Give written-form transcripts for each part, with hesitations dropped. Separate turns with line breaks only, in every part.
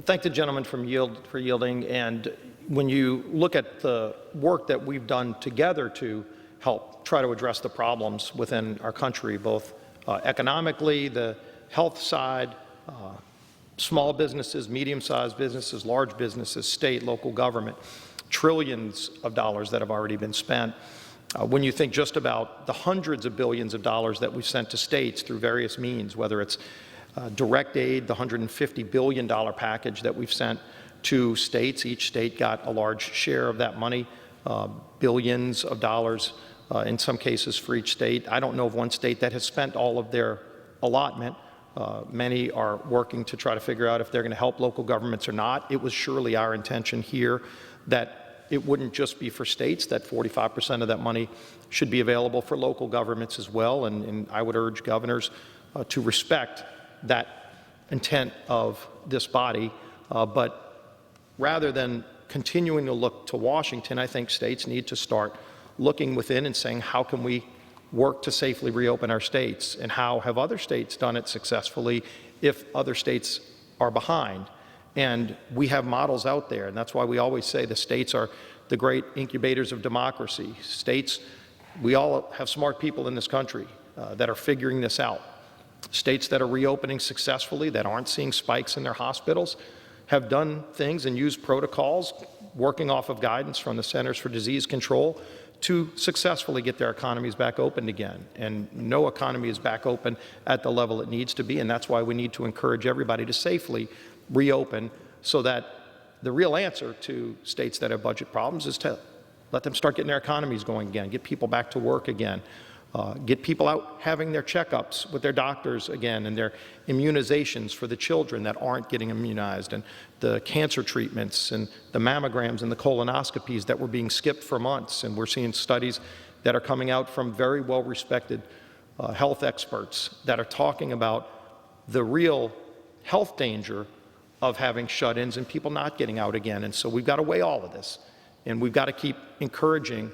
thank the gentleman for yielding. And when you look at the work that we've done together to help try to address the problems within our country, both economically, the health side, small businesses, medium-sized businesses, large businesses, state, local government, trillions of dollars that have already been spent. When you think just about the hundreds of billions of dollars that we've sent to states through various means, whether it's direct aid, the $150 billion package that we've sent to states. Each state got a large share of that money, billions of dollars in some cases for each state. I don't know of one state that has spent all of their allotment. Many are working to try to figure out if they're going to help local governments or not. It was surely our intention here that it wouldn't just be for states, that 45% of that money should be available for local governments as well. And I would urge governors to respect that intent of this body. But rather than continuing to look to Washington, I think states need to start looking within and saying, how can we work to safely reopen our states? And how have other states done it successfully if other states are behind? And we have models out there, and that's why we always say the states are the great incubators of democracy. States, we all have smart people in this country that are figuring this out. States that are reopening successfully, that aren't seeing spikes in their hospitals, have done things and used protocols, working off of guidance from the Centers for Disease Control, to successfully get their economies back open again. And no economy is back open at the level it needs to be, and that's why we need to encourage everybody to safely reopen, so that the real answer to states that have budget problems is to let them start getting their economies going again, get people back to work again, get people out having their checkups with their doctors again, and their immunizations for the children that aren't getting immunized, and the cancer treatments and the mammograms and the colonoscopies that were being skipped for months. And we're seeing studies that are coming out from very well-respected health experts that are talking about the real health danger of having shut-ins and people not getting out again. And so we've got to weigh all of this, and we've got to keep encouraging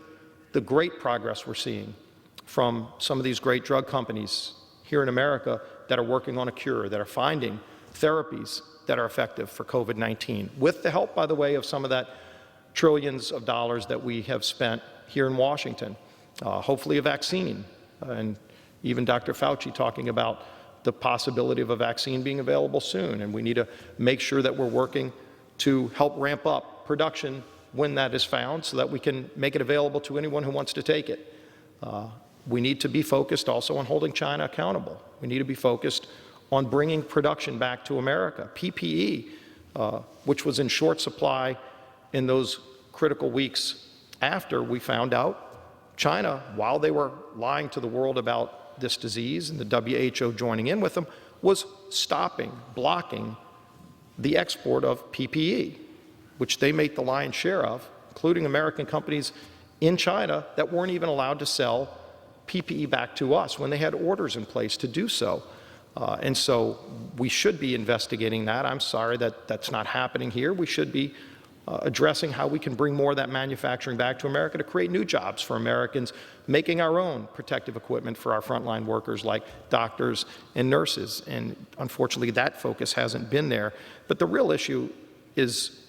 the great progress we're seeing from some of these great drug companies here in America that are working on a cure, that are finding therapies that are effective for COVID-19, with the help, by the way, of some of that trillions of dollars that we have spent here in Washington, hopefully a vaccine, and even Dr. Fauci talking about the possibility of a vaccine being available soon. And we need to make sure that we're working to help ramp up production when that is found, so that we can make it available to anyone who wants to take it. We need to be focused also on holding China accountable. We need to be focused on bringing production back to America. PPE, which was in short supply in those critical weeks after we found out China, while they were lying to the world about this disease and the WHO joining in with them, was stopping, blocking the export of PPE, which they make the lion's share of, including American companies in China that weren't even allowed to sell PPE back to us when they had orders in place to do so. And so we should be investigating that. I'm sorry that that's not happening here. We should be addressing how we can bring more of that manufacturing back to America to create new jobs for Americans, making our own protective equipment for our frontline workers like doctors and nurses. And unfortunately, that focus hasn't been there. But the real issue is,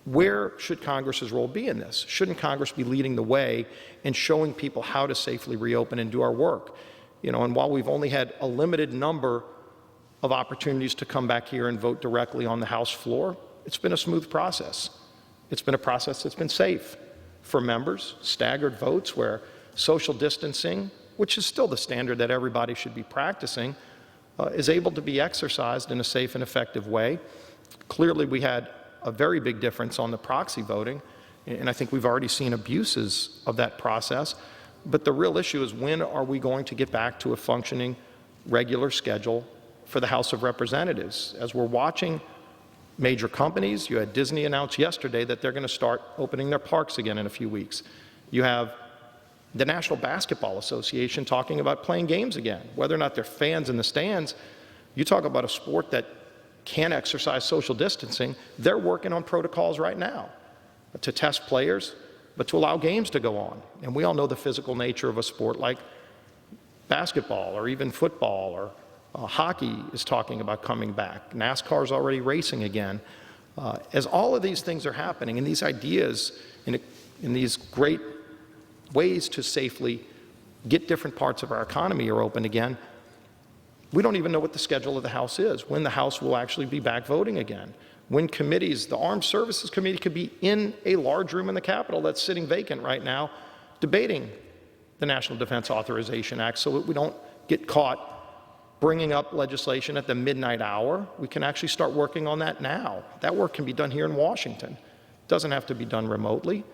where should Congress's role be in this? Shouldn't Congress be leading the way and showing people how to safely reopen and do our work? You know, and while we've only had a limited number of opportunities to come back here and vote directly on the House floor, it's been a smooth process. It's been a process that's been safe for members, staggered votes where social distancing, which is still the standard that everybody should be practicing, is able to be exercised in a safe and effective way. Clearly, we had a very big difference on the proxy voting, and I think we've already seen abuses of that process. But the real issue is, when are we going to get back to a functioning regular schedule for the House of Representatives? As we're watching major companies, you had Disney announce yesterday that they're going to start opening their parks again in a few weeks. You have the National Basketball Association talking about playing games again, whether or not they're fans in the stands. You talk about a sport that can exercise social distancing. They're working on protocols right now to test players, but to allow games to go on. And we all know the physical nature of a sport like basketball or even football or Hockey is talking about coming back. NASCAR is already racing again. As all of these things are happening, and these ideas in these great ways to safely get different parts of our economy are open again, we don't even know what the schedule of the House is, when the House will actually be back voting again, when committees, the Armed Services Committee could be in a large room in the Capitol that's sitting vacant right now, debating the National Defense Authorization Act so that we don't get caught bringing up legislation at the midnight hour. We can actually start working on that now. That work can be done here in Washington. It doesn't have to be done remotely.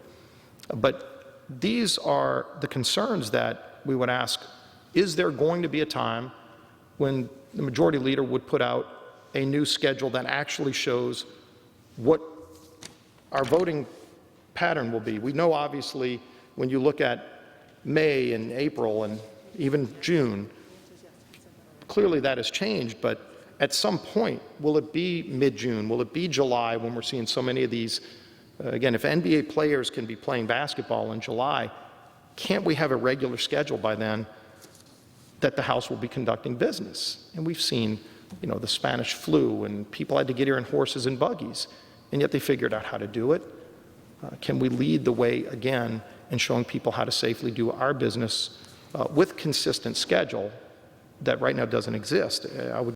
But these are the concerns that we would ask, is there going to be a time when the majority leader would put out a new schedule that actually shows what our voting pattern will be? We know, obviously, when you look at May and April and even June, clearly that has changed, but at some point, will it be mid-June? Will it be July when we're seeing so many of these? Again, if NBA players can be playing basketball in July, can't we have a regular schedule by then that the House will be conducting business? And we've seen, you know, the Spanish flu, and people had to get here in horses and buggies, and yet they figured out how to do it. Can we lead the way again in showing people how to safely do our business with consistent schedule that right now doesn't exist? I would